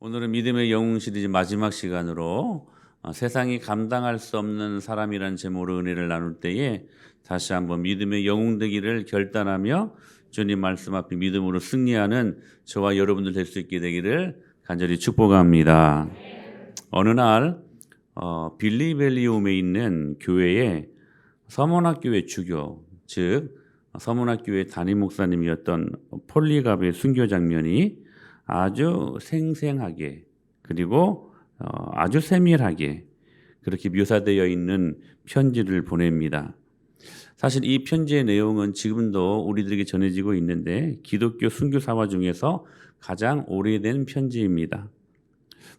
오늘은 믿음의 영웅 시리즈 마지막 시간으로 세상이 감당할 수 없는 사람이란 제목으로 은혜를 나눌 때에 다시 한번 믿음의 영웅 되기를 결단하며 주님 말씀 앞에 믿음으로 승리하는 저와 여러분들 될 수 있게 되기를 간절히 축복합니다. 어느 날 빌리벨리움에 있는 교회에 서문학교의 주교, 즉 서문학교의 담임 목사님이었던 폴리갑의 순교 장면이 아주 생생하게 그리고 아주 세밀하게 그렇게 묘사되어 있는 편지를 보냅니다. 사실 이 편지의 내용은 지금도 우리들에게 전해지고 있는데 기독교 순교사화 중에서 가장 오래된 편지입니다.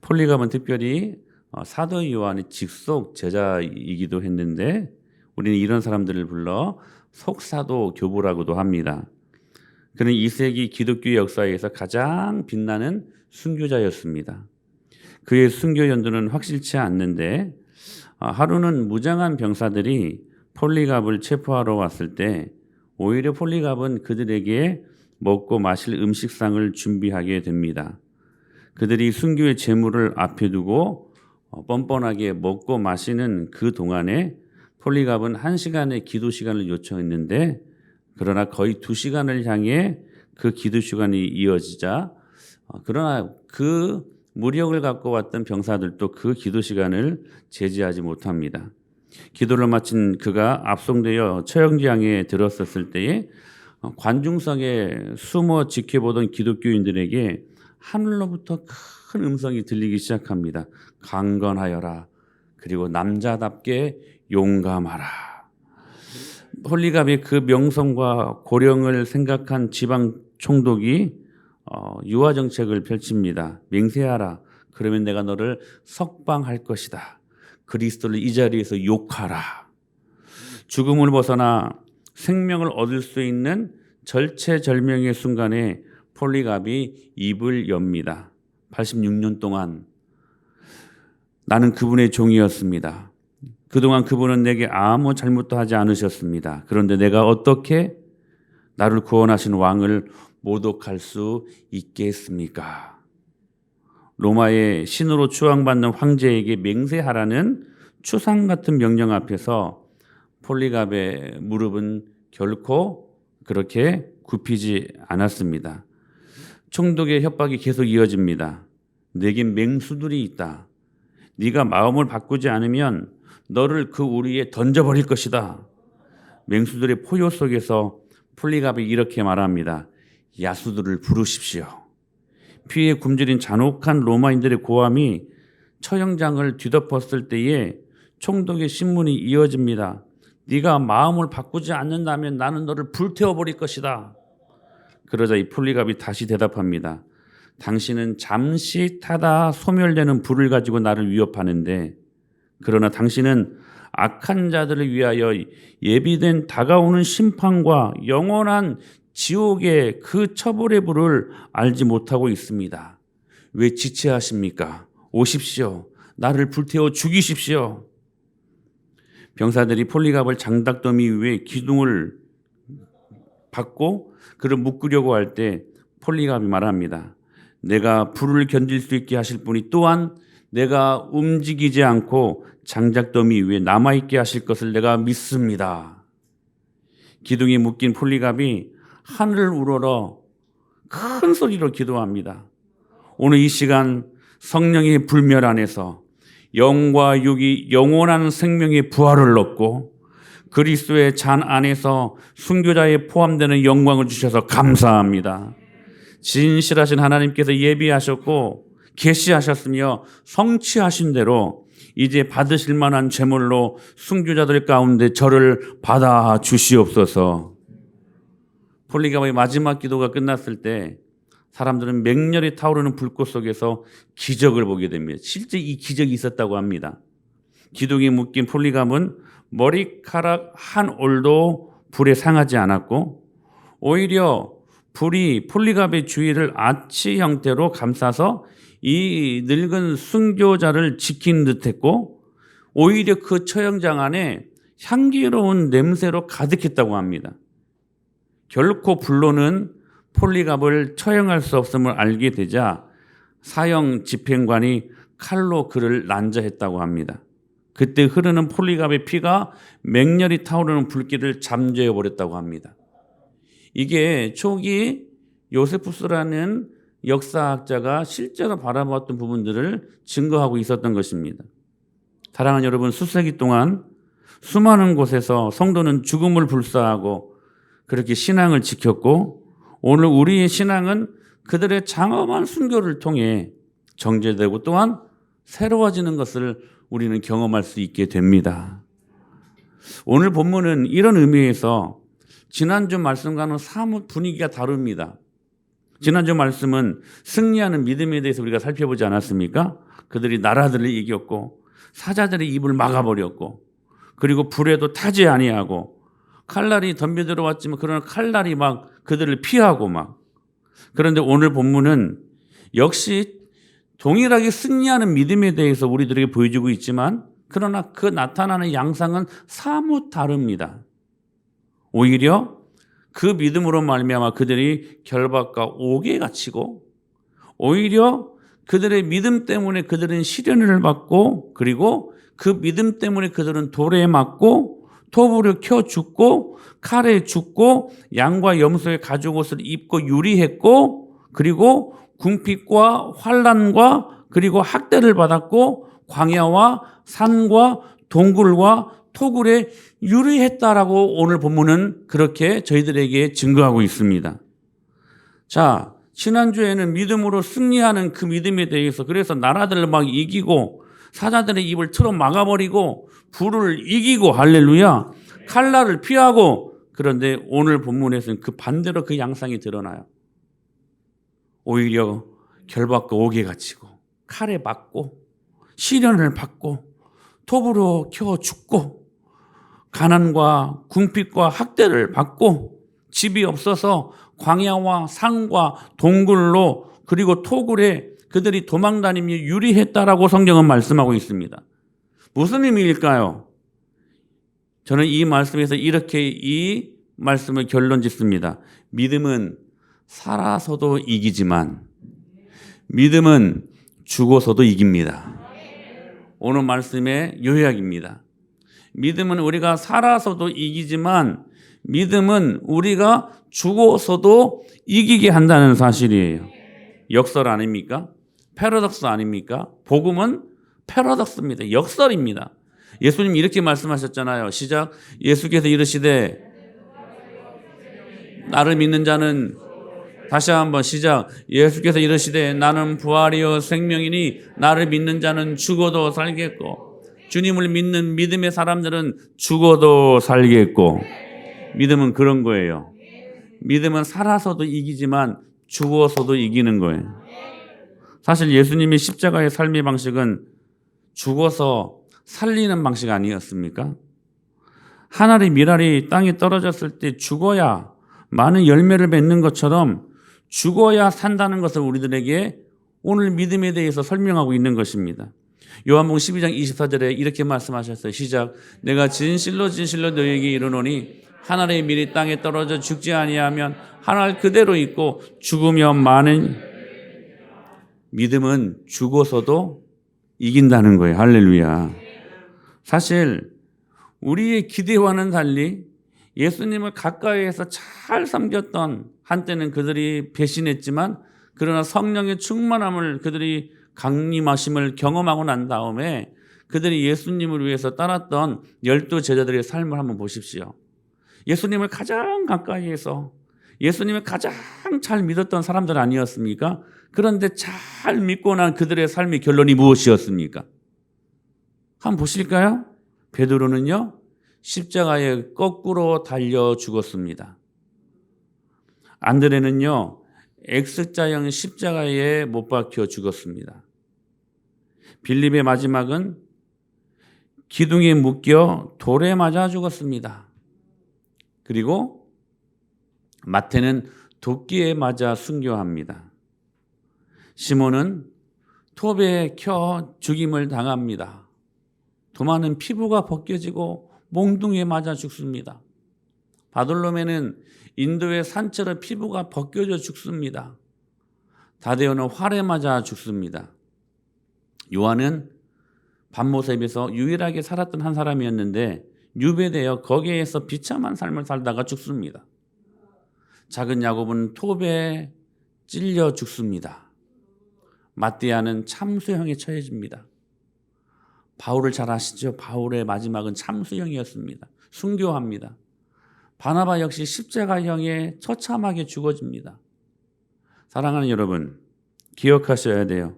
폴리갑은 특별히 사도 요한의 직속 제자이기도 했는데 우리는 이런 사람들을 불러 속사도 교부라고도 합니다. 그는 2세기 기독교 역사에서 가장 빛나는 순교자였습니다. 그의 순교 연도는 확실치 않는데 하루는 무장한 병사들이 폴리갑을 체포하러 왔을 때 오히려 폴리갑은 그들에게 먹고 마실 음식상을 준비하게 됩니다. 그들이 순교의 제물을 앞에 두고 뻔뻔하게 먹고 마시는 그 동안에 폴리갑은 1시간의 기도 시간을 요청했는데 그러나 거의 2시간을 향해 그 기도 시간이 이어지자 그러나 그 무력을 갖고 왔던 병사들도 그 기도 시간을 제지하지 못합니다. 기도를 마친 그가 압송되어 처형장에 들었었을 때에 관중석에 숨어 지켜보던 기독교인들에게 하늘로부터 큰 음성이 들리기 시작합니다. 강건하여라. 그리고 남자답게 용감하라. 폴리갑의 그 명성과 고령을 생각한 지방 총독이 유화 정책을 펼칩니다. 맹세하라. 그러면 내가 너를 석방할 것이다. 그리스도를 이 자리에서 욕하라. 죽음을 벗어나 생명을 얻을 수 있는 절체절명의 순간에 폴리갑이 입을 엽니다. 86년 동안 나는 그분의 종이었습니다. 그동안 그분은 내게 아무 잘못도 하지 않으셨습니다. 그런데 내가 어떻게 나를 구원하신 왕을 모독할 수 있겠습니까? 로마의 신으로 추앙받는 황제에게 맹세하라는 추상 같은 명령 앞에서 폴리갑의 무릎은 결코 그렇게 굽히지 않았습니다. 총독의 협박이 계속 이어집니다. 내겐 맹수들이 있다. 네가 마음을 바꾸지 않으면 너를 그 우리에 던져버릴 것이다. 맹수들의 포효 속에서 폴리갑이 이렇게 말합니다. 야수들을 부르십시오. 피에 굶주린 잔혹한 로마인들의 고함이 처형장을 뒤덮었을 때에 총독의 신문이 이어집니다. 네가 마음을 바꾸지 않는다면 나는 너를 불태워버릴 것이다. 그러자 이 폴리갑이 다시 대답합니다. 당신은 잠시 타다 소멸되는 불을 가지고 나를 위협하는데 그러나 당신은 악한 자들을 위하여 예비된 다가오는 심판과 영원한 지옥의 그 처벌의 불을 알지 못하고 있습니다. 왜 지체하십니까? 오십시오. 나를 불태워 죽이십시오. 병사들이 폴리갑을 장닭더미 위에 기둥을 받고 그를 묶으려고 할 때 폴리갑이 말합니다. 내가 불을 견딜 수 있게 하실 분이 또한 내가 움직이지 않고 장작더미 위에 남아있게 하실 것을 내가 믿습니다. 기둥에 묶인 폴리갑이 하늘을 우러러 큰 소리로 기도합니다. 오늘 이 시간 성령의 불멸 안에서 영과 육이 영원한 생명의 부활을 얻고 그리스도의 잔 안에서 순교자에 포함되는 영광을 주셔서 감사합니다. 진실하신 하나님께서 예비하셨고 계시하셨으며 성취하신 대로 이제 받으실 만한 제물로 순교자들 가운데 저를 받아 주시옵소서. 폴리갑의 마지막 기도가 끝났을 때 사람들은 맹렬히 타오르는 불꽃 속에서 기적을 보게 됩니다. 실제 이 기적이 있었다고 합니다. 기둥에 묶인 폴리갑은 머리카락 한 올도 불에 상하지 않았고 오히려 불이 폴리갑의 주위를 아치 형태로 감싸서 이 늙은 순교자를 지킨 듯했고 오히려 그 처형장 안에 향기로운 냄새로 가득했다고 합니다. 결코 불로는 폴리갑을 처형할 수 없음을 알게 되자 사형 집행관이 칼로 그를 난자했다고 합니다. 그때 흐르는 폴리갑의 피가 맹렬히 타오르는 불길을 잠재워 버렸다고 합니다. 이게 초기 요세푸스라는 역사학자가 실제로 바라봤던 부분들을 증거하고 있었던 것입니다. 사랑하는 여러분, 수세기 동안 수많은 곳에서 성도는 죽음을 불사하고 그렇게 신앙을 지켰고, 오늘 우리의 신앙은 그들의 장엄한 순교를 통해 정제되고 또한 새로워지는 것을 우리는 경험할 수 있게 됩니다. 오늘 본문은 이런 의미에서 지난주 말씀과는 사뭇 분위기가 다릅니다. 지난주 말씀은 승리하는 믿음에 대해서 우리가 살펴보지 않았습니까? 그들이 나라들을 이겼고 사자들의 입을 막아버렸고, 그리고 불에도 타지 아니하고, 칼날이 덤벼 들어왔지만 그러나 칼날이 막 그들을 피하고 막. 그런데 오늘 본문은 역시 동일하게 승리하는 믿음에 대해서 우리들에게 보여주고 있지만, 그러나 그 나타나는 양상은 사뭇 다릅니다. 오히려 그 믿음으로 말미암아 그들이 결박과 옥에 갇히고, 오히려 그들의 믿음 때문에 그들은 시련을 받고, 그리고 그 믿음 때문에 그들은 돌에 맞고 톱으로 켜 죽고 칼에 죽고 양과 염소의 가죽 옷을 입고 유리했고, 그리고 궁핍과 환난과 그리고 학대를 받았고 광야와 산과 동굴과 토굴에 유리했다라고 오늘 본문은 그렇게 저희들에게 증거하고 있습니다. 자, 지난주에는 믿음으로 승리하는 그 믿음에 대해서, 그래서 나라들을 막 이기고 사자들의 입을 틀어 막아버리고 불을 이기고, 할렐루야, 칼날을 피하고. 그런데 오늘 본문에서는 그 반대로 그 양상이 드러나요. 오히려 결박과 옥에 갇히고 칼에 맞고 시련을 받고 톱으로 켜 죽고 가난과 궁핍과 학대를 받고 집이 없어서 광야와 산과 동굴로 그리고 토굴에 그들이 도망다니며 유리했다라고 성경은 말씀하고 있습니다. 무슨 의미일까요? 저는 이 말씀에서 이렇게 이 말씀을 결론 짓습니다. 믿음은 살아서도 이기지만 믿음은 죽어서도 이깁니다. 오늘 말씀의 요약입니다. 믿음은 우리가 살아서도 이기지만 믿음은 우리가 죽어서도 이기게 한다는 사실이에요. 역설 아닙니까? 패러독스 아닙니까? 복음은 패러독스입니다. 역설입니다. 예수님 이렇게 말씀하셨잖아요. 시작. 예수께서 이르시되 나를 믿는 자는, 다시 한번 시작. 예수께서 이르시되 나는 부활이요 생명이니 나를 믿는 자는 죽어도 살겠고. 주님을 믿는 믿음의 사람들은 죽어도 살겠고. 믿음은 그런 거예요. 믿음은 살아서도 이기지만 죽어서도 이기는 거예요. 사실 예수님의 십자가의 삶의 방식은 죽어서 살리는 방식 아니었습니까? 한 알의 밀알이 땅에 떨어졌을 때 죽어야 많은 열매를 맺는 것처럼 죽어야 산다는 것을 우리들에게 오늘 믿음에 대해서 설명하고 있는 것입니다. 요한복음 12장 24절에 이렇게 말씀하셨어요. 시작. 내가 진실로 진실로 너희에게 이르노니 한 알의 밀이 땅에 떨어져 죽지 아니하면 한 알 그대로 있고 죽으면 많은. 믿음은 죽어서도 이긴다는 거예요. 할렐루야. 사실 우리의 기대와는 달리 예수님을 가까이에서 잘 섬겼던, 한때는 그들이 배신했지만 그러나 성령의 충만함을 그들이 강림하심을 경험하고 난 다음에 그들이 예수님을 위해서 따랐던 12 제자들의 삶을 한번 보십시오. 예수님을 가장 가까이에서 예수님을 가장 잘 믿었던 사람들 아니었습니까? 그런데 잘 믿고 난 그들의 삶의 결론이 무엇이었습니까? 한번 보실까요? 베드로는요, 십자가에 거꾸로 달려 죽었습니다. 안드레는요, X자형 십자가에 못 박혀 죽었습니다. 빌립의 마지막은 기둥에 묶여 돌에 맞아 죽었습니다. 그리고 마태는 도끼에 맞아 순교합니다. 시몬은 톱에 켜 죽임을 당합니다. 도마는 피부가 벗겨지고 몽둥이에 맞아 죽습니다. 바돌로메는 인도의 산처럼 피부가 벗겨져 죽습니다. 다데오는 활에 맞아 죽습니다. 요한은 반모습에서 유일하게 살았던 한 사람이었는데 유배되어 거기에서 비참한 삶을 살다가 죽습니다. 작은 야곱은 톱에 찔려 죽습니다. 마띠아는 참수형에 처해집니다. 바울을 잘 아시죠? 바울의 마지막은 참수형이었습니다. 순교합니다. 바나바 역시 십자가형에 처참하게 죽어집니다. 사랑하는 여러분, 기억하셔야 돼요.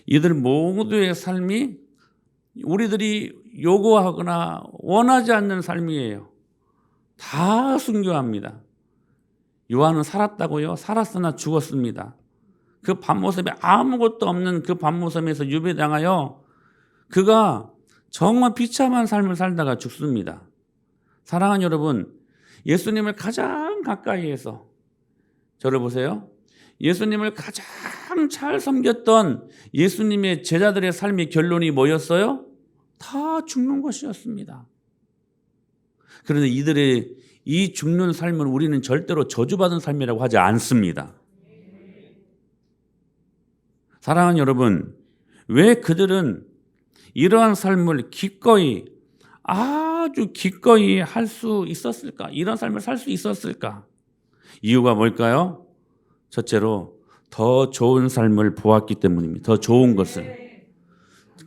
이들 모두의 삶이 우리들이 요구하거나 원하지 않는 삶이에요. 다 순교합니다. 요한은 살았다고요? 살았으나 죽었습니다. 그 밤모섬에 아무것도 없는 그 밤모섬에서 유배당하여 그가 정말 비참한 삶을 살다가 죽습니다. 사랑하는 여러분, 예수님을 가장 가까이에서 저를 보세요. 예수님을 가장 잘 섬겼던 예수님의 제자들의 삶의 결론이 뭐였어요? 다 죽는 것이었습니다. 그런데 이들의 이 죽는 삶을 우리는 절대로 저주받은 삶이라고 하지 않습니다. 사랑하는 여러분, 왜 그들은 이러한 삶을 기꺼이 아주 기꺼이 할 수 있었을까? 이런 삶을 살 수 있었을까? 이유가 뭘까요? 첫째로 더 좋은 삶을 보았기 때문입니다. 더 좋은 것을.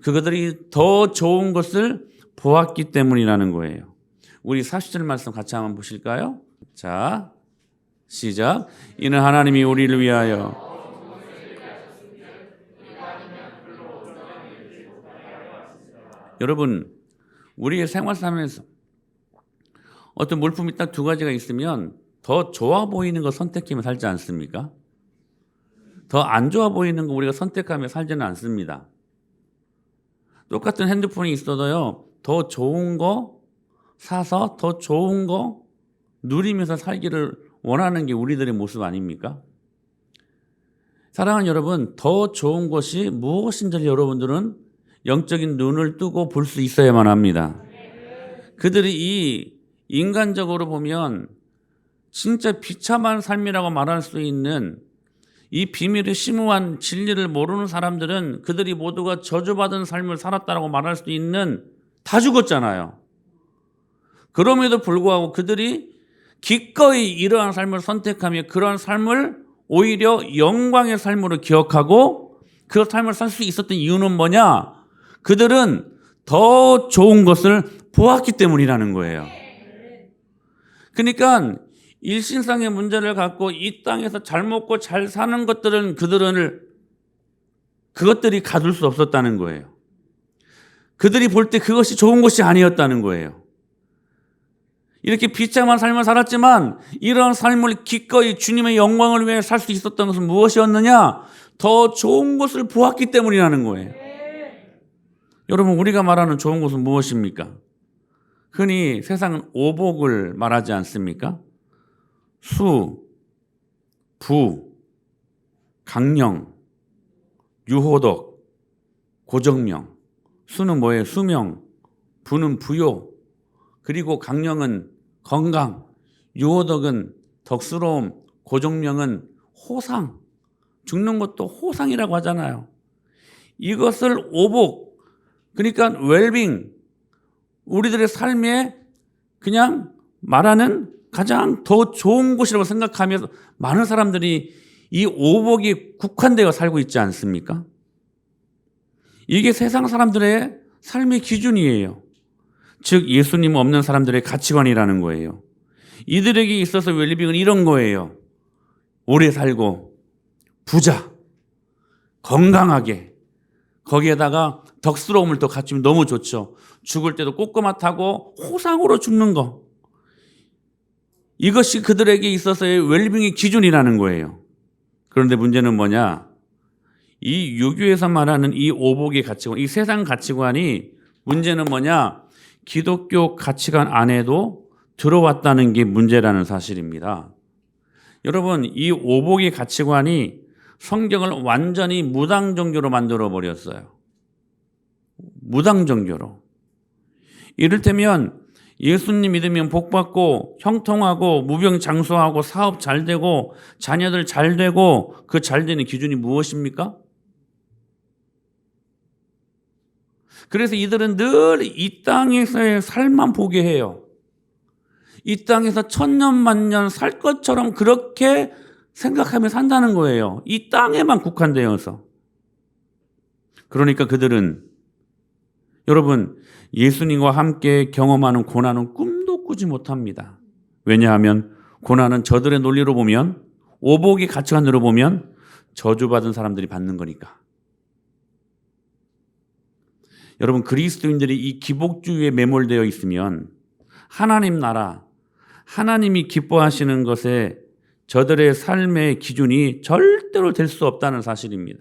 그들이 더 좋은 것을 보았기 때문이라는 거예요. 우리 40절 말씀 같이 한번 보실까요? 자, 시작. 이는 하나님이 우리를 위하여 여러분, 우리의 생활 삶에서 어떤 물품이 딱 두 가지가 있으면 더 좋아 보이는 거 선택하며 살지 않습니까? 더 안 좋아 보이는 거 우리가 선택하며 살지는 않습니다. 똑같은 핸드폰이 있어도요, 더 좋은 거 사서 더 좋은 거 누리면서 살기를 원하는 게 우리들의 모습 아닙니까? 사랑하는 여러분, 더 좋은 것이 무엇인지 여러분들은 영적인 눈을 뜨고 볼 수 있어야만 합니다. 그들이 이 인간적으로 보면 진짜 비참한 삶이라고 말할 수 있는 이 비밀의 심오한 진리를 모르는 사람들은 그들이 모두가 저주받은 삶을 살았다라고 말할 수 있는 다 죽었잖아요. 그럼에도 불구하고 그들이 기꺼이 이러한 삶을 선택하며 그러한 삶을 오히려 영광의 삶으로 기억하고 그 삶을 살 수 있었던 이유는 뭐냐? 그들은 더 좋은 것을 보았기 때문이라는 거예요. 그러니까 일신상의 문제를 갖고 이 땅에서 잘 먹고 잘 사는 것들은 그것들이 가둘 수 없었다는 거예요. 그들이 볼 때 그것이 좋은 것이 아니었다는 거예요. 이렇게 비참한 삶을 살았지만 이런 삶을 기꺼이 주님의 영광을 위해 살 수 있었던 것은 무엇이었느냐? 더 좋은 것을 보았기 때문이라는 거예요. 여러분, 우리가 말하는 좋은 것은 무엇입니까? 흔히 세상은 오복을 말하지 않습니까? 수, 부, 강령, 유호덕, 고정명. 수는 뭐예요? 수명. 부는 부요. 그리고 강령은 건강. 유호덕은 덕스러움. 고정명은 호상. 죽는 것도 호상이라고 하잖아요. 이것을 오복, 그러니까 웰빙, 우리들의 삶에 그냥 말하는 가장 더 좋은 곳이라고 생각하면서 많은 사람들이 이 오복이 국한되어 살고 있지 않습니까? 이게 세상 사람들의 삶의 기준이에요. 즉 예수님 없는 사람들의 가치관이라는 거예요. 이들에게 있어서 웰빙은 이런 거예요. 오래 살고 부자, 건강하게, 거기에다가 덕스러움을 더 갖추면 너무 좋죠. 죽을 때도 꼬꼬마 타고 호상으로 죽는 거. 이것이 그들에게 있어서의 웰빙의 기준이라는 거예요. 그런데 문제는 뭐냐? 이 유교에서 말하는 이 오복의 가치관, 이 세상 가치관이 문제는 뭐냐? 기독교 가치관 안에도 들어왔다는 게 문제라는 사실입니다. 여러분, 이 오복의 가치관이 성경을 완전히 무당 종교로 만들어 버렸어요. 무당 종교로. 이를테면 예수님 믿으면 복받고 형통하고 무병장수하고 사업 잘 되고 자녀들 잘 되고 그 잘 되는 기준이 무엇입니까? 그래서 이들은 늘 이 땅에서의 삶만 보게 해요. 이 땅에서 천년만년 살 것처럼 그렇게 생각하며 산다는 거예요. 이 땅에만 국한되어서. 그러니까 그들은 여러분 예수님과 함께 경험하는 고난은 꿈도 꾸지 못합니다. 왜냐하면 고난은 저들의 논리로 보면 오복의 가치관으로 보면 저주받은 사람들이 받는 거니까. 여러분 그리스도인들이 이 기복주의에 매몰되어 있으면 하나님 나라, 하나님이 기뻐하시는 것에 저들의 삶의 기준이 절대로 될 수 없다는 사실입니다.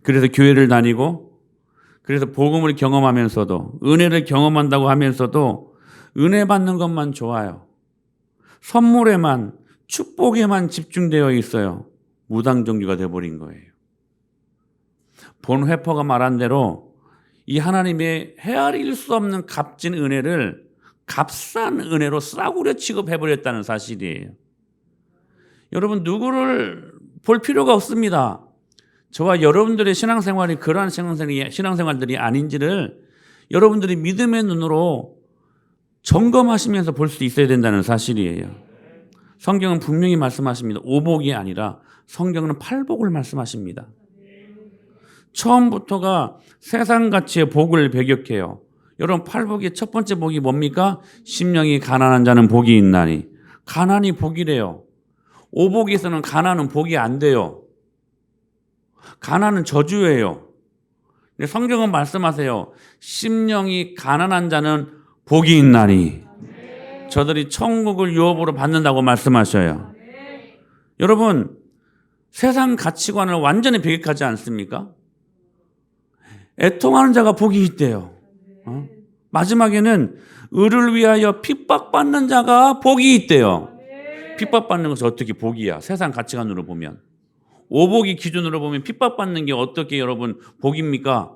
그래서 교회를 다니고 그래서 복음을 경험하면서도 은혜를 경험한다고 하면서도 은혜 받는 것만 좋아요. 선물에만 축복에만 집중되어 있어요. 무당종교가 되어버린 거예요. 본 회퍼가 말한 대로 이 하나님의 헤아릴 수 없는 값진 은혜를 값싼 은혜로 싸구려 취급해버렸다는 사실이에요. 여러분 누구를 볼 필요가 없습니다. 저와 여러분들의 신앙생활이 그러한 신앙생활들이 아닌지를 여러분들이 믿음의 눈으로 점검하시면서 볼 수 있어야 된다는 사실이에요. 성경은 분명히 말씀하십니다. 오복이 아니라 성경은 팔복을 말씀하십니다. 처음부터가 세상 가치의 복을 배격해요. 여러분 팔복의 첫 번째 복이 뭡니까? 심령이 가난한 자는 복이 있나니. 가난이 복이래요. 오복에서는 가난은 복이 안 돼요. 가난은 저주예요. 근데 성경은 말씀하세요. 심령이 가난한 자는 복이 있나니. 저들이 천국을 유업으로 받는다고 말씀하셔요. 여러분 세상 가치관을 완전히 배격하지 않습니까? 애통하는 자가 복이 있대요. 마지막에는 의를 위하여 핍박받는 자가 복이 있대요. 핍박받는 것은 어떻게 복이야? 세상 가치관으로 보면. 오복이 기준으로 보면 핍박받는 게 어떻게 여러분 복입니까?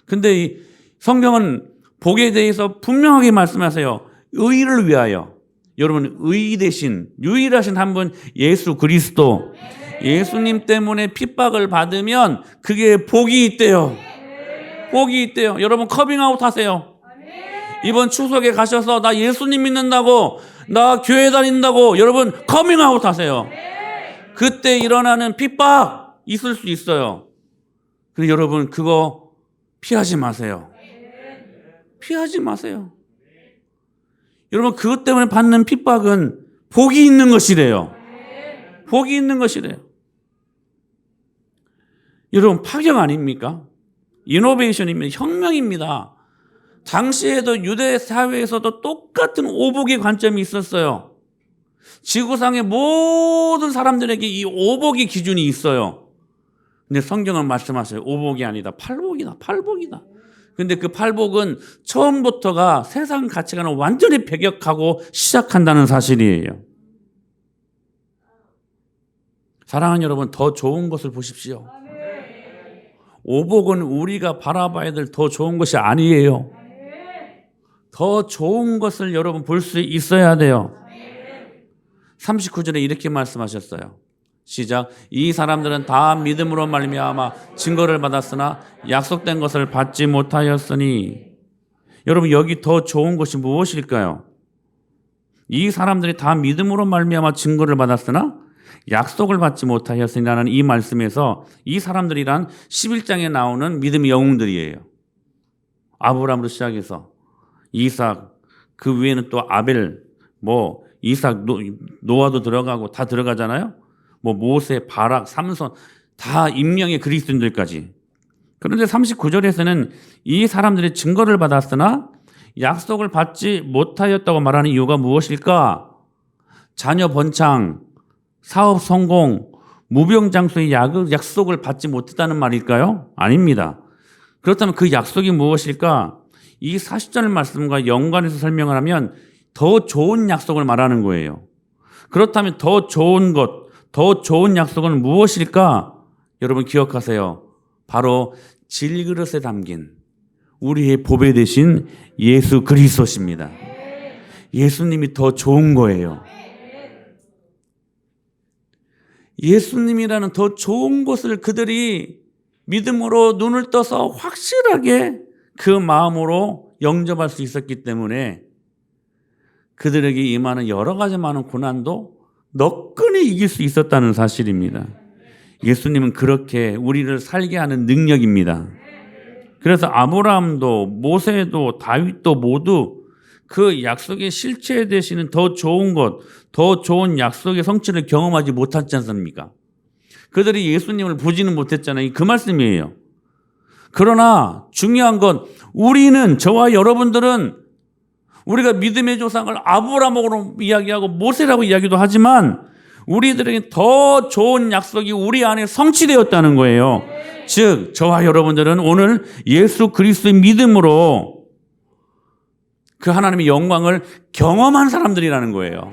근데 이 성경은 복에 대해서 분명하게 말씀하세요. 의를 위하여. 여러분 의 대신 유일하신 한 분 예수 그리스도. 예수님 때문에 핍박을 받으면 그게 복이 있대요. 복이 있대요. 여러분 커밍아웃 하세요. 이번 추석에 가셔서 나 예수님 믿는다고 나 교회 다닌다고 여러분 커밍아웃 하세요. 그때 일어나는 핍박 있을 수 있어요. 그래서 여러분 그거 피하지 마세요. 피하지 마세요. 여러분 그것 때문에 받는 핍박은 복이 있는 것이래요. 복이 있는 것이래요. 여러분 파격 아닙니까? 이노베이션입니다. 혁명입니다. 당시에도 유대 사회에서도 똑같은 오복의 관점이 있었어요. 지구상의 모든 사람들에게 이 오복의 기준이 있어요. 근데 성경은 말씀하세요. 오복이 아니다. 팔복이다. 팔복이다. 근데 그 팔복은 처음부터가 세상 가치관을 완전히 배격하고 시작한다는 사실이에요. 사랑하는 여러분, 더 좋은 것을 보십시오. 오복은 우리가 바라봐야 될 더 좋은 것이 아니에요. 더 좋은 것을 여러분 볼 수 있어야 돼요. 39절에 이렇게 말씀하셨어요. 시작. 이 사람들은 다 믿음으로 말미암아 증거를 받았으나 약속된 것을 받지 못하였으니. 여러분 여기 더 좋은 것이 무엇일까요? 이 사람들이 다 믿음으로 말미암아 증거를 받았으나 약속을 받지 못하였으니라는 이 말씀에서 이 사람들이란 11장에 나오는 믿음의 영웅들이에요. 아브라함으로 시작해서 이삭, 그 위에는 또 아벨, 이삭, 노아도 들어가고 다 들어가잖아요. 모세, 바락, 삼손 다 임명의 그리스도인들까지. 그런데 39절에서는 이 사람들이 증거를 받았으나 약속을 받지 못하였다고 말하는 이유가 무엇일까? 자녀 번창, 사업 성공, 무병장수의 약속을 받지 못했다는 말일까요? 아닙니다. 그렇다면 그 약속이 무엇일까? 이 40절 말씀과 연관해서 설명을 하면 더 좋은 약속을 말하는 거예요. 그렇다면 더 좋은 것, 더 좋은 약속은 무엇일까? 여러분 기억하세요. 바로 질그릇에 담긴 우리의 보배 되신 예수 그리스도십니다. 예수님이 더 좋은 거예요. 예수님이라는 더 좋은 것을 그들이 믿음으로 눈을 떠서 확실하게 그 마음으로 영접할 수 있었기 때문에 그들에게 임하는 여러 가지 많은 고난도 너끈히 이길 수 있었다는 사실입니다. 예수님은 그렇게 우리를 살게 하는 능력입니다. 그래서 아브라함도 모세도 다윗도 모두 그 약속의 실체 되시는 더 좋은 것, 더 좋은 약속의 성취를 경험하지 못했지 않습니까? 그들이 예수님을 보지는 못했잖아요. 그 말씀이에요. 그러나 중요한 건 우리는, 저와 여러분들은 우리가 믿음의 조상을 아브라함으로 이야기하고 모세라고 이야기도 하지만 우리들에게 더 좋은 약속이 우리 안에 성취되었다는 거예요. 즉 저와 여러분들은 오늘 예수 그리스도의 믿음으로 그 하나님의 영광을 경험한 사람들이라는 거예요.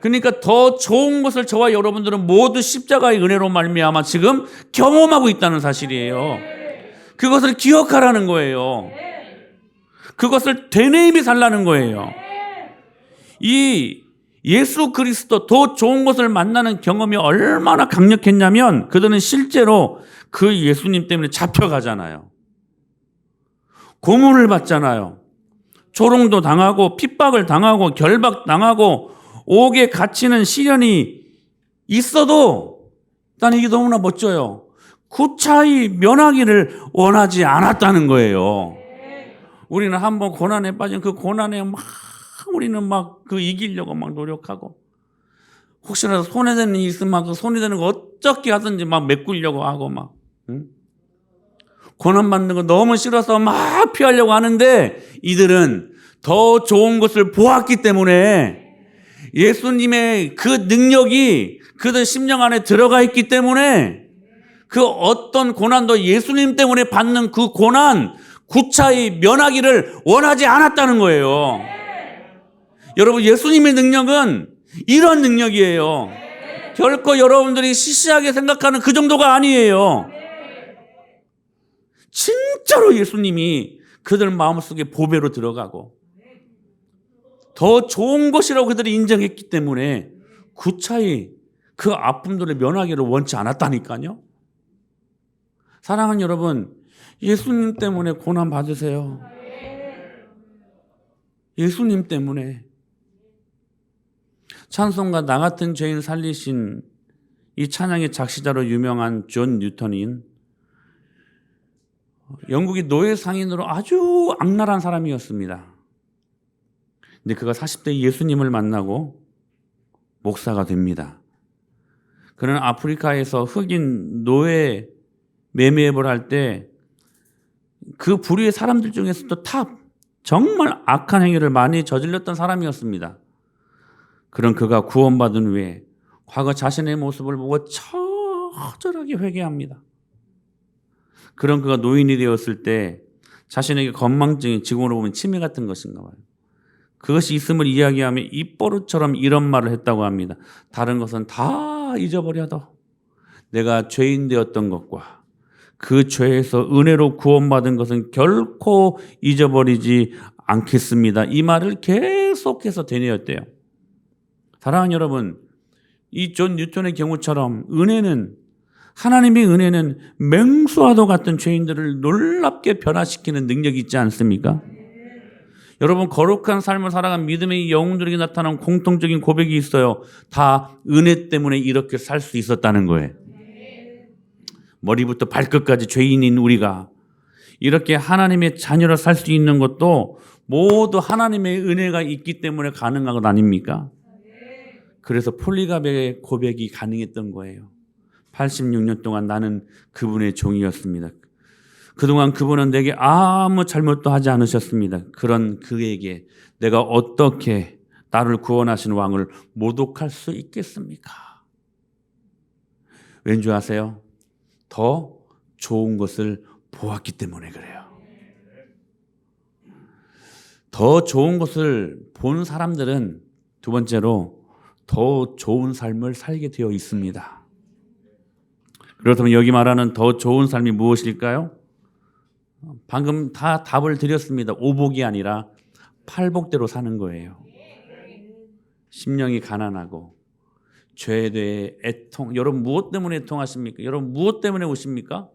그러니까 더 좋은 것을 저와 여러분들은 모두 십자가의 은혜로 말미암아 지금 경험하고 있다는 사실이에요. 그것을 기억하라는 거예요. 그것을 되뇌임이 살라는 거예요. 이 예수 그리스도 더 좋은 것을 만나는 경험이 얼마나 강력했냐면 그들은 실제로 그 예수님 때문에 잡혀가잖아요. 고문을 받잖아요. 조롱도 당하고 핍박을 당하고 결박당하고 옥에 갇히는 시련이 있어도 난 이게 너무나 멋져요. 구차히 면하기를 원하지 않았다는 거예요. 우리는 한번 고난에 빠진 그 고난에 막 우리는 막 그 이기려고 막 노력하고 혹시라도 손에 되는 일이 있으면 그 손에 되는 거 어떻게 하든지 막 메꾸려고 하고 막 고난 받는 거 너무 싫어서 막 피하려고 하는데 이들은 더 좋은 것을 보았기 때문에 예수님의 그 능력이 그들 심령 안에 들어가 있기 때문에 그 어떤 고난도 예수님 때문에 받는 그 고난 구차히 면하기를 원하지 않았다는 거예요. 여러분 예수님의 능력은 이런 능력이에요. 결코 여러분들이 시시하게 생각하는 그 정도가 아니에요. 진짜로 예수님이 그들 마음속에 보배로 들어가고 더 좋은 것이라고 그들이 인정했기 때문에 구차히 그 아픔들을 면하기를 원치 않았다니까요. 사랑하는 여러분, 예수님 때문에 고난 받으세요. 예수님 때문에. 찬송가 나 같은 죄인 살리신 이 찬양의 작시자로 유명한 존 뉴턴인 영국의 노예 상인으로 아주 악랄한 사람이었습니다. 근데 그가 40대 예수님을 만나고 목사가 됩니다. 그는 아프리카에서 흑인 노예 매매업을 할 때 그 부류의 사람들 중에서도 정말 악한 행위를 많이 저질렀던 사람이었습니다. 그런 그가 구원받은 후에 과거 자신의 모습을 보고 처절하게 회개합니다. 그런 그가 노인이 되었을 때 자신에게 건망증이 지금으로 보면 치매 같은 것인가 봐요. 그것이 있음을 이야기하며 입버릇처럼 이런 말을 했다고 합니다. 다른 것은 다 잊어버려도 내가 죄인 되었던 것과 그 죄에서 은혜로 구원받은 것은 결코 잊어버리지 않겠습니다. 이 말을 계속해서 되뇌었대요. 사랑하는 여러분, 이 존 뉴턴의 경우처럼 하나님의 은혜는 맹수와도 같은 죄인들을 놀랍게 변화시키는 능력이 있지 않습니까? 여러분 거룩한 삶을 살아간 믿음의 영웅들에게 나타난 공통적인 고백이 있어요. 다 은혜 때문에 이렇게 살 수 있었다는 거예요. 머리부터 발끝까지 죄인인 우리가 이렇게 하나님의 자녀로 살 수 있는 것도 모두 하나님의 은혜가 있기 때문에 가능한 것 아닙니까? 그래서 폴리갑의 고백이 가능했던 거예요. 86년 동안 나는 그분의 종이었습니다. 그동안 그분은 내게 아무 잘못도 하지 않으셨습니다. 그런 그에게 내가 어떻게 나를 구원하신 왕을 모독할 수 있겠습니까? 왠지 아세요? 더 좋은 것을 보았기 때문에 그래요. 더 좋은 것을 본 사람들은 두 번째로 더 좋은 삶을 살게 되어 있습니다. 그렇다면 여기 말하는 더 좋은 삶이 무엇일까요? 방금 다 답을 드렸습니다. 오복이 아니라 팔복대로 사는 거예요. 심령이 가난하고 죄에 대해 애통. 여러분 무엇 때문에 애통하십니까? 여러분 무엇 때문에 오십니까?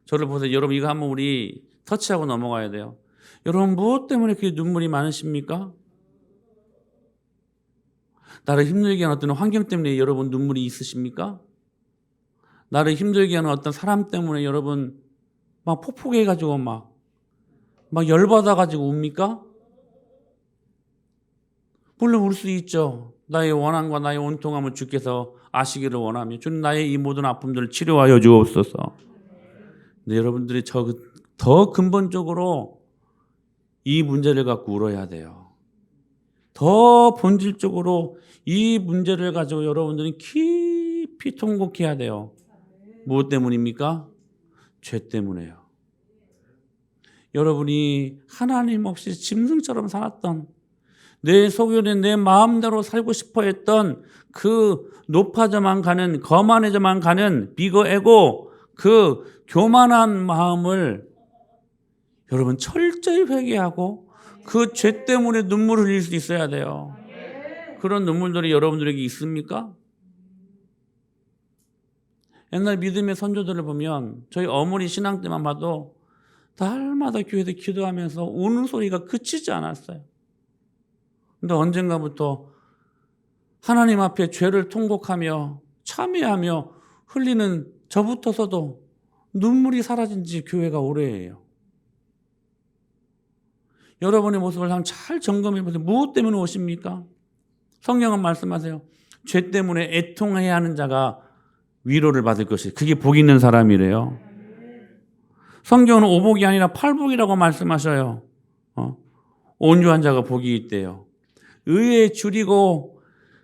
저를 보세요. 여러분 이거 한번 우리 터치하고 넘어가야 돼요. 여러분 무엇 때문에 그렇게 눈물이 많으십니까? 나를 힘들게 하는 어떤 환경 때문에 여러분 눈물이 있으십니까? 나를 힘들게 하는 어떤 사람 때문에 여러분 막 폭폭해가지고 막 열받아가지고 웁니까? 물론 울 수 있죠. 나의 원한과 나의 온통함을 주께서 아시기를 원하며 주는 나의 이 모든 아픔들을 치료하여 주옵소서. 근데 여러분들이 더 근본적으로 이 문제를 갖고 울어야 돼요. 더 본질적으로 이 문제를 가지고 여러분들이 깊이 통곡해야 돼요. 무엇 때문입니까? 죄 때문에요. 여러분이 하나님 없이 짐승처럼 살았던, 내 속에는 내 마음대로 살고 싶어 했던 그 높아져만 가는, 거만해져만 가는 비거 에고, 그 교만한 마음을 여러분 철저히 회개하고 그 죄 때문에 눈물을 흘릴 수 있어야 돼요. 그런 눈물들이 여러분들에게 있습니까? 옛날 믿음의 선조들을 보면 저희 어머니 신앙 때만 봐도 날마다 교회에서 기도하면서 우는 소리가 그치지 않았어요. 근데 언젠가부터 하나님 앞에 죄를 통곡하며 참회하며 흘리는 저부터서도 눈물이 사라진 지 교회가 오래예요. 여러분의 모습을 한번 잘 점검해 보세요. 무엇 때문에 오십니까? 성경은 말씀하세요. 죄 때문에 애통해야 하는 자가 위로를 받을 것이, 그게 복 있는 사람이래요. 성경은 오복이 아니라 팔복이라고 말씀하셔요. 온유한 자가 복이 있대요. 의에 줄이고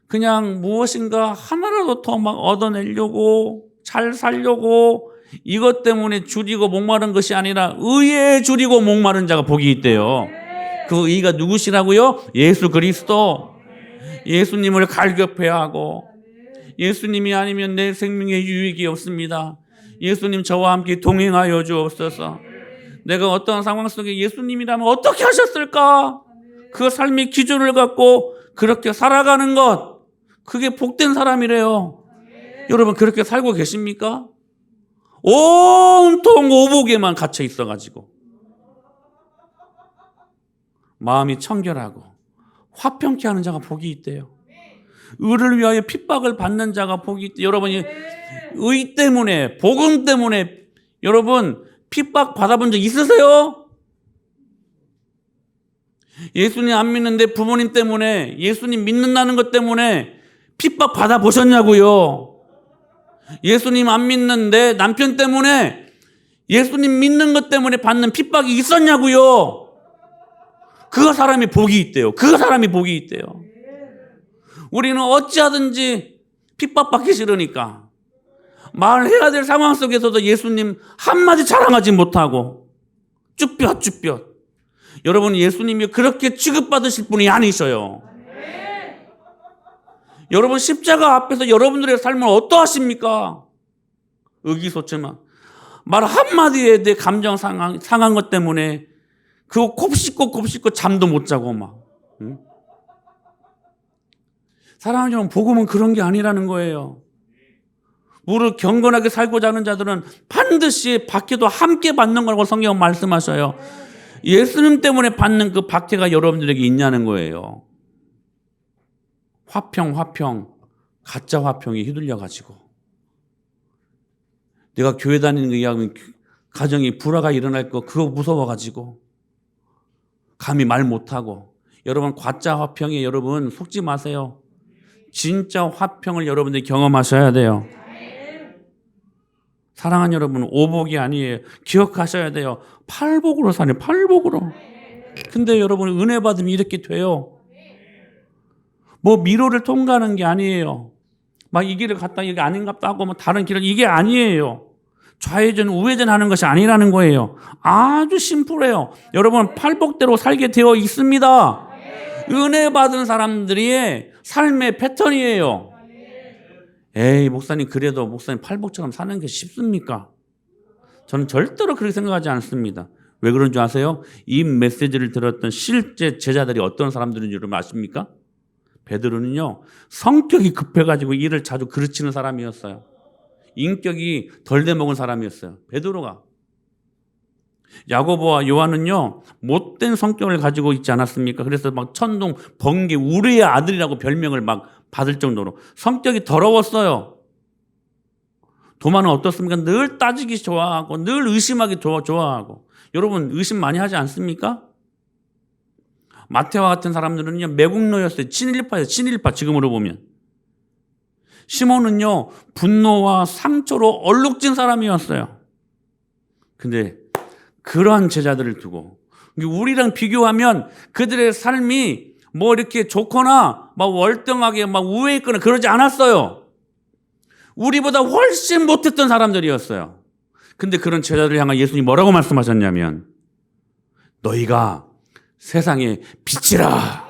그냥 무엇인가 하나라도 더 막 얻어내려고 잘 살려고 이것 때문에 줄이고 목마른 것이 아니라 의에 줄이고 목마른 자가 복이 있대요. 그 의가 누구시라고요? 예수 그리스도. 예수님을 갈급해야 하고 예수님이 아니면 내 생명에 유익이 없습니다. 예수님 저와 함께 동행하여 주옵소서. 내가 어떤 상황 속에 예수님이라면 어떻게 하셨을까? 그 삶의 기준을 갖고 그렇게 살아가는 것, 그게 복된 사람이래요. 여러분 그렇게 살고 계십니까? 온통 오복에만 갇혀 있어가지고 마음이 청결하고 화평케 하는 자가 복이 있대요. 의를 위하여 핍박을 받는 자가 복이 있대요. 여러분이 의 때문에, 복음 때문에 여러분 핍박 받아본 적 있으세요? 예수님 안 믿는데 부모님 때문에, 예수님 믿는다는 것 때문에 핍박 받아보셨냐고요? 예수님 안 믿는데 남편 때문에, 예수님 믿는 것 때문에 받는 핍박이 있었냐고요? 그 사람이 복이 있대요. 그 사람이 복이 있대요. 우리는 어찌하든지 핍박받기 싫으니까 말해야 될 상황 속에서도 예수님 한마디 자랑하지 못하고 쭈뼛쭈뼛. 여러분 예수님이 그렇게 취급받으실 분이 아니셔요. 여러분 십자가 앞에서 여러분들의 삶은 어떠하십니까? 의기소침한 말 한마디에 내 감정 상한 것 때문에 그거 곱씹고 잠도 못 자고 막. 응? 사랑하는 여러분, 복음은 그런 게 아니라는 거예요. 무릇 경건하게 살고자 하는 자들은 반드시 박해도 함께 받는 거라고 성경은 말씀하셔요. 예수님 때문에 받는 그 박해가 여러분들에게 있냐는 거예요. 화평, 가짜 화평에 휘둘려가지고 내가 교회 다니는 거 이야기하면 가정에 불화가 일어날 거 그거 무서워가지고 감히 말 못하고. 여러분 가짜 화평에 여러분 속지 마세요. 진짜 화평을 여러분들이 경험하셔야 돼요. 사랑하는 여러분, 오복이 아니에요. 기억하셔야 돼요. 팔복으로 사는, 팔복으로. 근데 여러분 은혜 받으면 이렇게 돼요. 뭐 미로를 통과하는 게 아니에요. 막 이 길을 갔다 이게 아닌갑다 하고 뭐 다른 길을, 이게 아니에요. 좌회전 우회전 하는 것이 아니라는 거예요. 아주 심플해요. 여러분 팔복대로 살게 되어 있습니다. 은혜 받은 사람들의 삶의 패턴이에요. 에이 목사님 그래도 목사님 팔복처럼 사는 게 쉽습니까? 저는 절대로 그렇게 생각하지 않습니다. 왜 그런 줄 아세요? 이 메시지를 들었던 실제 제자들이 어떤 사람들인지 여러분 아십니까? 베드로는요, 성격이 급해가지고 일을 자주 그르치는 사람이었어요. 인격이 덜 돼먹은 사람이었어요. 베드로가. 야고보와 요한은요, 못된 성격을 가지고 있지 않았습니까? 그래서 막 천둥, 번개, 우리의 아들이라고 별명을 막 받을 정도로 성격이 더러웠어요. 도마는 어떻습니까? 늘 따지기 좋아하고, 늘 의심하기 좋아하고. 여러분, 의심 많이 하지 않습니까? 마태와 같은 사람들은요, 매국노였어요. 친일파예요. 친일파, 지금으로 보면. 시몬은요, 분노와 상처로 얼룩진 사람이었어요. 근데 그러한 제자들을 두고 우리랑 비교하면 그들의 삶이 뭐 이렇게 좋거나 막 월등하게 막 우위에 있거나 그러지 않았어요. 우리보다 훨씬 못했던 사람들이었어요. 근데 그런 제자들을 향한 예수님이 뭐라고 말씀하셨냐면, 너희가 세상의 빛이라.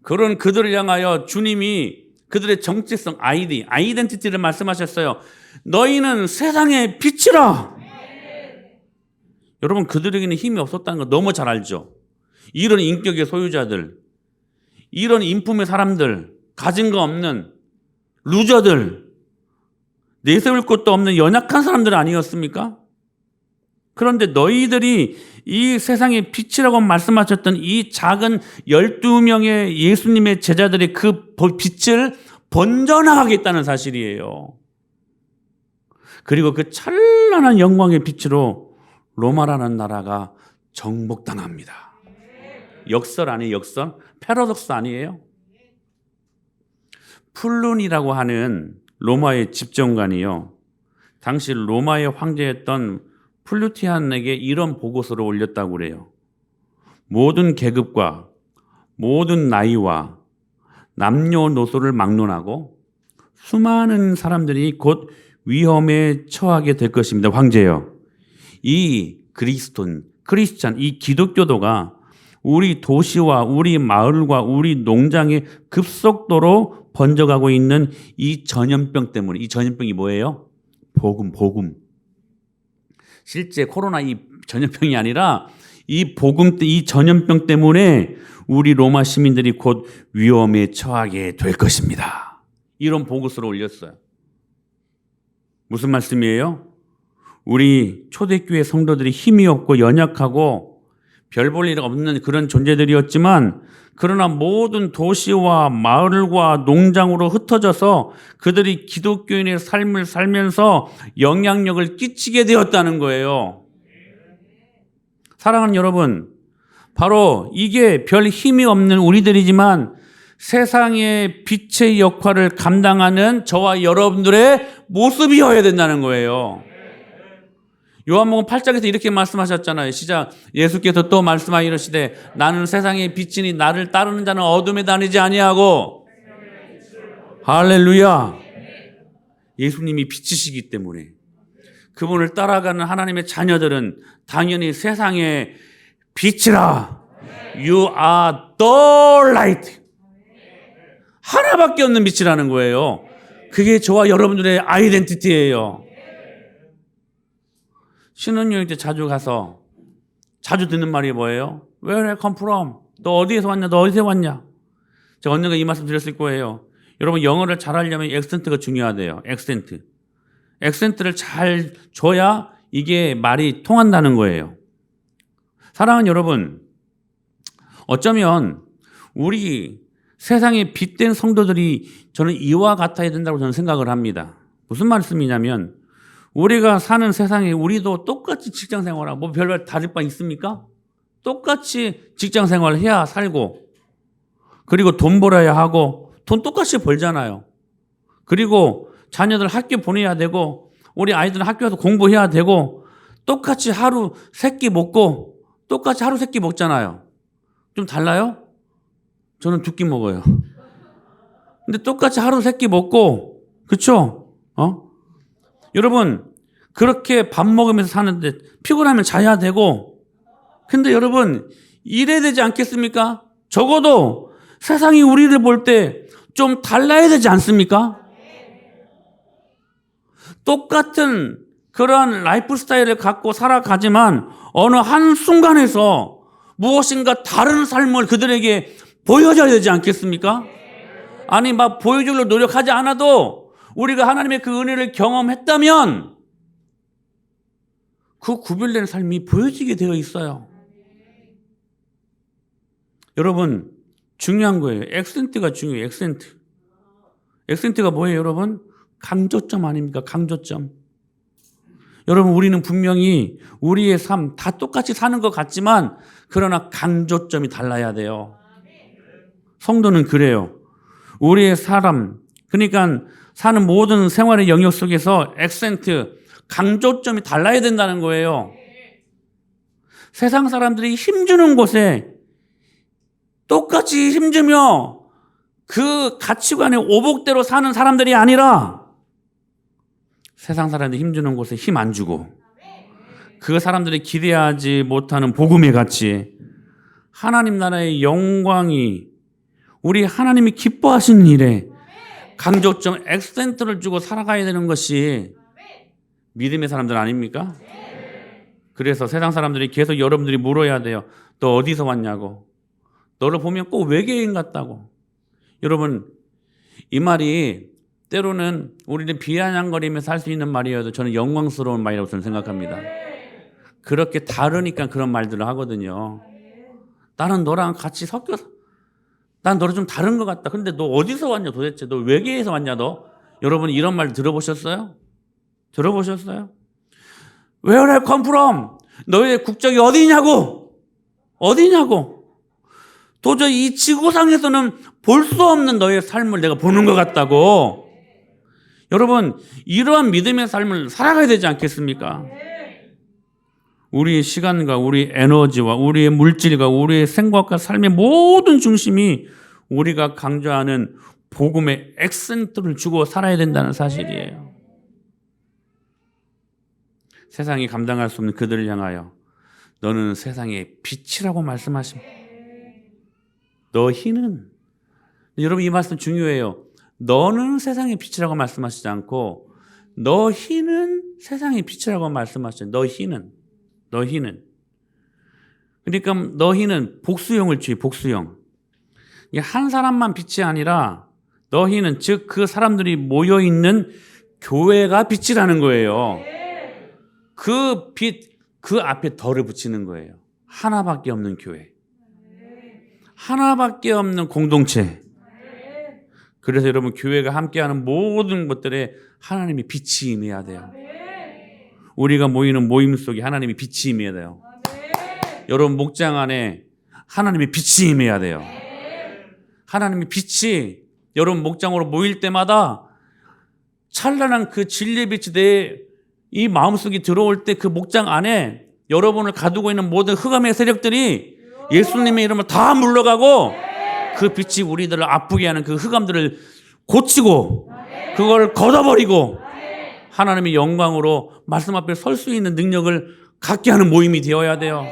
그런 그들을 향하여 주님이 그들의 정체성, 아이덴티티를 말씀하셨어요. 너희는 세상의 빛이라. 여러분, 그들에게는 힘이 없었다는 거 너무 잘 알죠. 이런 인격의 소유자들, 이런 인품의 사람들, 가진 거 없는 루저들, 내세울 것도 없는 연약한 사람들 아니었습니까? 그런데 너희들이 이 세상의 빛이라고 말씀하셨던 이 작은 12명의 예수님의 제자들의 그 빛을 번져나가겠다는 사실이에요. 그리고 그 찬란한 영광의 빛으로 로마라는 나라가 정복당합니다. 역설 아니에요? 역설? 패러독스 아니에요? 플룬이라고 하는 로마의 집정관이요, 당시 로마의 황제였던 플루티안에게 이런 보고서를 올렸다고 그래요. 모든 계급과 모든 나이와 남녀노소를 막론하고 수많은 사람들이 곧 위험에 처하게 될 것입니다. 황제요, 이 크리스찬, 이 기독교도가 우리 도시와 우리 마을과 우리 농장에 급속도로 번져가고 있는 이 전염병 때문에, 이 전염병이 뭐예요? 복음. 실제 코로나 이 전염병이 아니라 이 이 전염병 때문에 우리 로마 시민들이 곧 위험에 처하게 될 것입니다. 이런 보고서를 올렸어요. 무슨 말씀이에요? 우리 초대교회 성도들이 힘이 없고 연약하고 별 볼 일 없는 그런 존재들이었지만, 그러나 모든 도시와 마을과 농장으로 흩어져서 그들이 기독교인의 삶을 살면서 영향력을 끼치게 되었다는 거예요. 사랑하는 여러분, 바로 이게 별 힘이 없는 우리들이지만 세상의 빛의 역할을 감당하는 저와 여러분들의 모습이어야 된다는 거예요. 요한복음 8장에서 이렇게 말씀하셨잖아요. 시작. 예수께서 또 말씀하여 이르시되 나는 세상의 빛이니 나를 따르는 자는 어둠에 다니지 아니하고. 할렐루야. 예수님이 빛이시기 때문에 그분을 따라가는 하나님의 자녀들은 당연히 세상의 빛이라. You are the light. 하나밖에 없는 빛이라는 거예요. 그게 저와 여러분들의 아이덴티티예요. 신혼여행 때 자주 가서 자주 듣는 말이 뭐예요? Where I come from? 너 어디에서 왔냐? 너 어디서 왔냐? 제가 언젠가 이 말씀 드렸을 거예요. 여러분, 영어를 잘하려면 액센트가 중요하대요. 액센트를 잘 줘야 이게 말이 통한다는 거예요. 사랑하는 여러분, 어쩌면 우리 세상에 빛된 성도들이 저는 이와 같아야 된다고 저는 생각을 합니다. 무슨 말씀이냐면, 우리가 사는 세상에 우리도 똑같이 직장 생활하고 뭐 별별 다를 바 있습니까? 똑같이 직장 생활을 해야 살고, 그리고 돈 벌어야 하고, 돈 똑같이 벌잖아요. 그리고 자녀들 학교 보내야 되고, 우리 아이들은 학교 가서 공부해야 되고, 똑같이 하루 3끼 먹고, 똑같이 하루 3끼 먹잖아요. 좀 달라요? 저는 2끼 먹어요. 근데 똑같이 하루 3끼 먹고, 그쵸? 여러분, 그렇게 밥 먹으면서 사는데 피곤하면 자야 되고, 근데 여러분, 이래야 되지 않겠습니까? 적어도 세상이 우리를 볼 때 좀 달라야 되지 않습니까? 똑같은 그런 라이프 스타일을 갖고 살아가지만 어느 한순간에서 무엇인가 다른 삶을 그들에게 보여줘야 되지 않겠습니까? 아니 막 보여주려고 노력하지 않아도 우리가 하나님의 그 은혜를 경험했다면 그 구별된 삶이 보여지게 되어 있어요. 여러분 중요한 거예요. 액센트가 중요해요. 액센트. 액센트가 뭐예요, 여러분? 강조점 아닙니까? 강조점. 여러분 우리는 분명히 우리의 삶 다 똑같이 사는 것 같지만 그러나 강조점이 달라야 돼요. 성도는 그래요. 우리의 사람, 그러니까 사는 모든 생활의 영역 속에서 액센트, 강조점이 달라야 된다는 거예요. 세상 사람들이 힘주는 곳에 똑같이 힘주며 그 가치관의 오복대로 사는 사람들이 아니라 세상 사람들이 힘주는 곳에 힘 안 주고 그 사람들이 기대하지 못하는 복음의 가치, 하나님 나라의 영광이 우리 하나님이 기뻐하신 일에 강조점 액센트를 주고 살아가야 되는 것이 믿음의 사람들 아닙니까? 그래서 세상 사람들이 계속 여러분들이 물어야 돼요. 너 어디서 왔냐고. 너를 보면 꼭 외계인 같다고. 여러분 이 말이 때로는 우리는 비아냥거리면서 할 수 있는 말이어도 저는 영광스러운 말이라고 저는 생각합니다. 그렇게 다르니까 그런 말들을 하거든요. 나는 너랑 같이 섞여서 난 너를 좀 다른 것 같다. 근데 너 어디서 왔냐 도대체. 너 외계에서 왔냐 너. 여러분 이런 말 들어보셨어요? 들어보셨어요? Where I come from? 너의 국적이 어디냐고. 어디냐고. 도저히 이 지구상에서는 볼 수 없는 너의 삶을 내가 보는 것 같다고. 여러분 이러한 믿음의 삶을 살아가야 되지 않겠습니까? 우리의 시간과 우리의 에너지와 우리의 물질과 우리의 생각과 삶의 모든 중심이 우리가 강조하는 복음의 액센트를 주고 살아야 된다는 사실이에요. 세상이 감당할 수 없는 그들을 향하여 너는 세상의 빛이라고 말씀하십니다. 너희는, 여러분 이 말씀 중요해요. 너는 세상의 빛이라고 말씀하시지 않고 너희는 세상의 빛이라고 말씀하시죠. 너희는. 그러니까 너희는 복수형을 취해. 복수형. 한 사람만 빛이 아니라 너희는 즉 그 사람들이 모여있는 교회가 빛이라는 거예요. 그 빛, 그 앞에 덜을 붙이는 거예요. 하나밖에 없는 교회. 하나밖에 없는 공동체. 그래서 여러분 교회가 함께하는 모든 것들에 하나님의 빛이 임해야 돼요. 우리가 모이는 모임 속에 하나님의 빛이 임해야 돼요. 여러분 목장 안에 하나님의 빛이 임해야 돼요. 하나님의 빛이 여러분 목장으로 모일 때마다 찬란한 그 진리의 빛이 내 이 마음속에 들어올 때 그 목장 안에 여러분을 가두고 있는 모든 흑암의 세력들이 예수님의 이름을 다 물러가고 그 빛이 우리들을 아프게 하는 그 흑암들을 고치고 그걸 걷어버리고 하나님의 영광으로 말씀 앞에 설 수 있는 능력을 갖게 하는 모임이 되어야 돼요.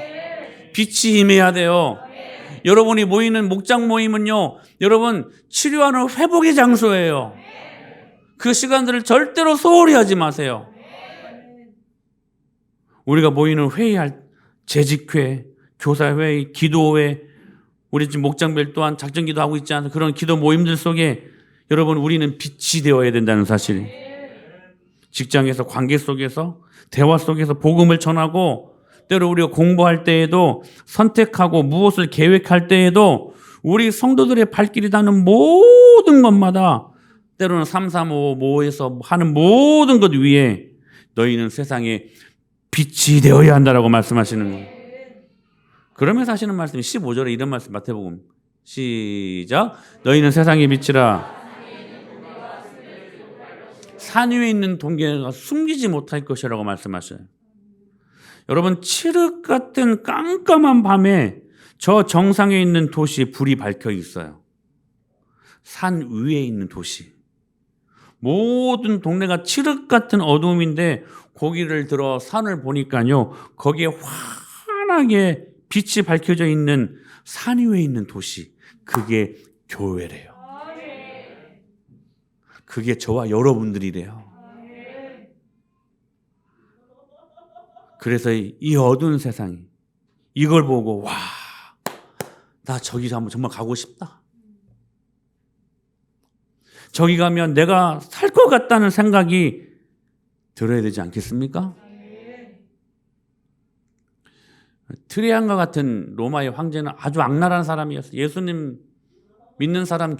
빛이 임해야 돼요. 여러분이 모이는 목장 모임은요, 여러분 치료하는 회복의 장소예요. 그 시간들을 절대로 소홀히 하지 마세요. 우리가 모이는 회의할 재직회, 교사회의, 기도회, 우리 지금 목장별 또한 작전기도 하고 있지 않아서 그런 기도 모임들 속에 여러분 우리는 빛이 되어야 된다는 사실. 직장에서 관계 속에서 대화 속에서 복음을 전하고 때로 우리가 공부할 때에도 선택하고 무엇을 계획할 때에도 우리 성도들의 발길이 닿는 모든 것마다 때로는 335 모에서 하는 모든 것 위에 너희는 세상에 빛이 되어야 한다라고 말씀하시는 거예요. 그러면서 하시는 말씀이 15절에 이런 말씀 마태복음 시작. 너희는 세상의 빛이라 산 위에 있는 동계가 숨기지 못할 것이라고 말씀하셔요. 여러분 칠흑 같은 깜깜한 밤에 저 정상에 있는 도시에 불이 밝혀 있어요. 산 위에 있는 도시. 모든 동네가 칠흑 같은 어두움인데 거기를 들어 산을 보니까요. 거기에 환하게 빛이 밝혀져 있는 산 위에 있는 도시. 그게 교회래요. 그게 저와 여러분들이래요. 그래서 이 어두운 세상이 이걸 보고 와, 나 저기 한번 정말 가고 싶다. 저기 가면 내가 살 것 같다는 생각이 들어야 되지 않겠습니까? 트레안과 같은 로마의 황제는 아주 악랄한 사람이었어요. 예수님 믿는 사람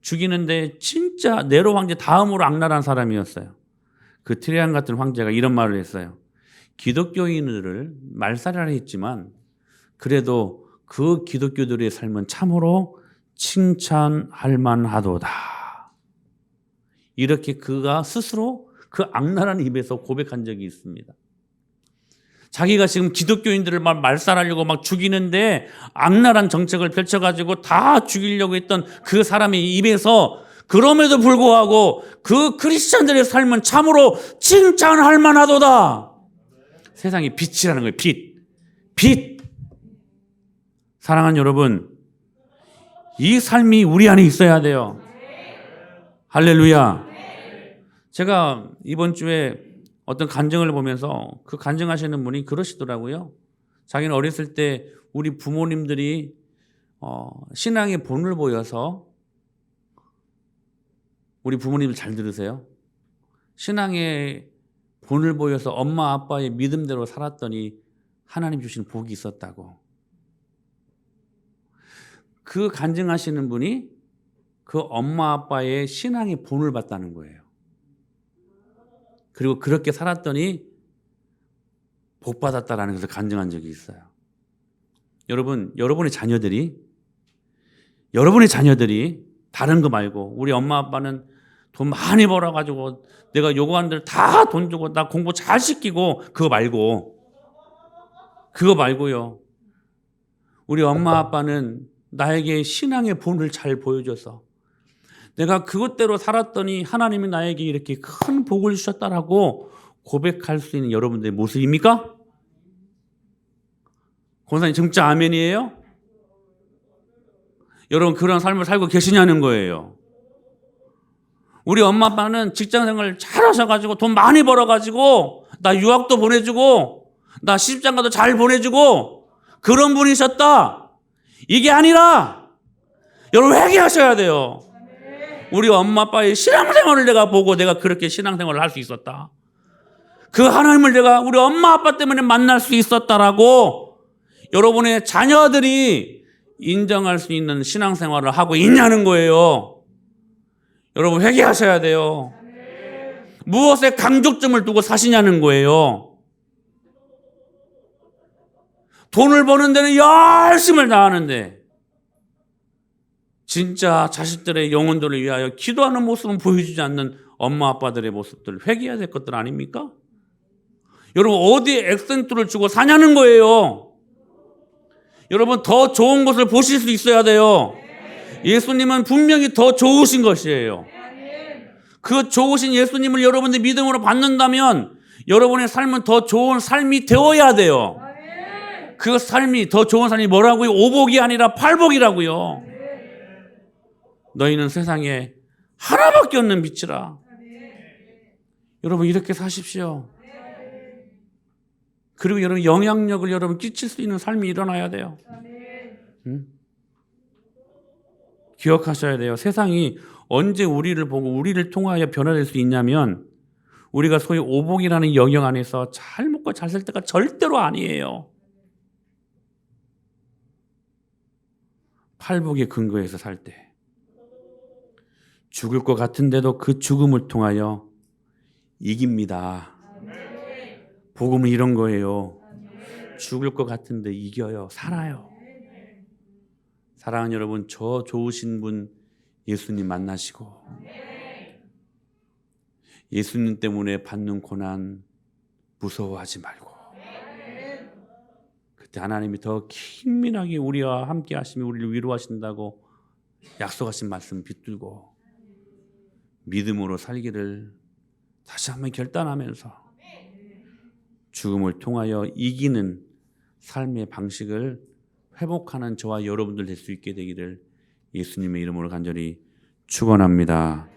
죽이는데 진짜 네로 황제 다음으로 악랄한 사람이었어요. 그 트레안 같은 황제가 이런 말을 했어요. 기독교인들을 말살하려 했지만 그래도 그 기독교들의 삶은 참으로 칭찬할 만하도다. 이렇게 그가 스스로 그 악랄한 입에서 고백한 적이 있습니다. 자기가 지금 기독교인들을 막 말살하려고 막 죽이는데 악랄한 정책을 펼쳐가지고 다 죽이려고 했던 그 사람의 입에서 그럼에도 불구하고 그 크리스찬들의 삶은 참으로 칭찬할 만하도다. 세상의 빛이라는 거예요. 빛. 사랑하는 여러분, 이 삶이 우리 안에 있어야 돼요. 할렐루야. 제가 이번 주에 어떤 간증을 보면서 그 간증하시는 분이 그러시더라고요. 자기는 어렸을 때 우리 부모님들이 신앙의 본을 보여서, 우리 부모님들 잘 들으세요. 신앙의 본을 보여서 엄마 아빠의 믿음대로 살았더니 하나님 주신 복이 있었다고. 그 간증하시는 분이 그 엄마 아빠의 신앙의 본을 봤다는 거예요. 그리고 그렇게 살았더니 복 받았다라는 것을 간증한 적이 있어요. 여러분, 여러분의 자녀들이 다른 거 말고, 우리 엄마 아빠는 돈 많이 벌어가지고 내가 요구하는 대로 다 돈 주고 나 공부 잘 시키고, 그거 말고요. 우리 엄마 아빠는 나에게 신앙의 본을 잘 보여줘서 내가 그것대로 살았더니 하나님이 나에게 이렇게 큰 복을 주셨다라고 고백할 수 있는 여러분들의 모습입니까? 권사님 진짜 아멘이에요? 여러분 그런 삶을 살고 계시냐는 거예요. 우리 엄마 아빠는 직장생활 잘 하셔가지고 돈 많이 벌어가지고 나 유학도 보내주고 나 시집장가도 잘 보내주고 그런 분이셨다. 이게 아니라 여러분 회개하셔야 돼요. 우리 엄마 아빠의 신앙생활을 내가 보고 내가 그렇게 신앙생활을 할 수 있었다. 그 하나님을 내가 우리 엄마 아빠 때문에 만날 수 있었다라고 여러분의 자녀들이 인정할 수 있는 신앙생활을 하고 있냐는 거예요. 여러분 회개하셔야 돼요. 무엇에 강조점을 두고 사시냐는 거예요. 돈을 버는 데는 열심을 다하는데 진짜 자식들의 영혼들을 위하여 기도하는 모습은 보여주지 않는 엄마 아빠들의 모습들, 회개해야 될 것들 아닙니까? 여러분 어디에 액센트를 주고 사냐는 거예요. 여러분 더 좋은 것을 보실 수 있어야 돼요. 예수님은 분명히 더 좋으신 것이에요. 그 좋으신 예수님을 여러분들 믿음으로 받는다면 여러분의 삶은 더 좋은 삶이 되어야 돼요. 그 삶이 더 좋은 삶이 뭐라고요? 오복이 아니라 팔복이라고요. 너희는 세상에 하나밖에 없는 빛이라. 여러분 이렇게 사십시오. 그리고 여러분 영향력을 여러분 끼칠 수 있는 삶이 일어나야 돼요. 기억하셔야 돼요. 세상이 언제 우리를 보고 우리를 통하여 변화될 수 있냐면 우리가 소위 오복이라는 영역 안에서 잘 먹고 잘 살 때가 절대로 아니에요. 팔복의 근거에서 살 때. 죽을 것 같은데도 그 죽음을 통하여 이깁니다. 복음은 이런 거예요. 죽을 것 같은데 이겨요. 살아요. 사랑하는 여러분, 저 좋으신 분 예수님 만나시고 예수님 때문에 받는 고난 무서워하지 말고 그때 하나님이 더 긴밀하게 우리와 함께 하시며 우리를 위로하신다고 약속하신 말씀 붙들고 믿음으로 살기를 다시 한번 결단하면서 죽음을 통하여 이기는 삶의 방식을 회복하는 저와 여러분들 될 수 있게 되기를 예수님의 이름으로 간절히 축원합니다.